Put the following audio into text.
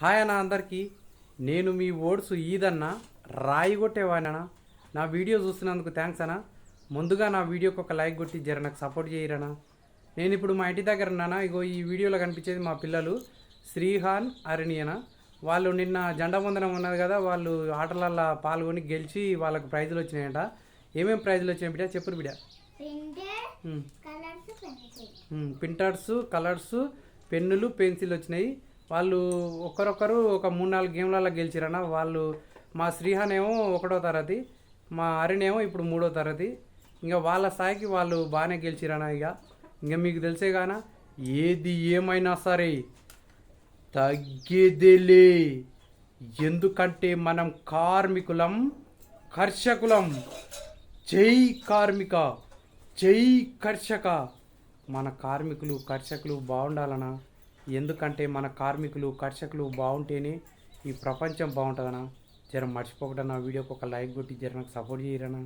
Hi అన్న అందరికీ. నేను మీ ఓడ్స్ ఈదన్న రాయి కొట్టేవాడినా. నా వీడియో చూస్తున్నందుకు థ్యాంక్స్ అన్న. ముందుగా నా వీడియోకి ఒక లైక్ కొట్టి జర నాకు సపోర్ట్ చేయరనా. నేను ఇప్పుడు మా ఇంటి దగ్గర ఉన్నానా. ఇగో ఈ వీడియోలో కనిపించేది మా పిల్లలు శ్రీహాన్ అరణ్యన. వాళ్ళు నిన్న జెండా వందనం ఉన్నది కదా, వాళ్ళు ఆటలల్లో పాల్గొని గెలిచి వాళ్ళకు ప్రైజులు వచ్చినాయంట. ఏమేమి ప్రైజులు వచ్చినాయి బిడ్డ చెప్పురు బిడ్డ? ప్రింటర్స్, కలర్స్, పెన్నులు, పెన్సిల్ వచ్చినాయి. వాళ్ళు ఒకరొకరు ఒక 3-4 గేమ్లలో గెలిచిరన్న. వాళ్ళు మా శ్రీహాన్ ఏమో 1వ తరగతి, మా అరుణ్ ఏమో ఇప్పుడు 3వ తరగతి. ఇంకా వాళ్ళ స్థాయికి వాళ్ళు బాగానే గెలిచిరన్న. ఇంకా మీకు తెలిసే గాన ఏది ఏమైనా సరే తగ్గేదేలే. ఎందుకంటే మనం కార్మికులం, కర్షకులం. జై కార్మిక, జై కర్షక. మన కార్మికులు కర్షకులు బాగుండాలనా. ఎందుకంటే మన కార్మికులు కర్షకులు బాగుంటేనే ఈ ప్రపంచం బాగుంటుందనా. జర మర్చిపోకుండా నా వీడియోకి ఒక లైక్ కొట్టి జర నాకు సపోర్ట్ చేయరనా.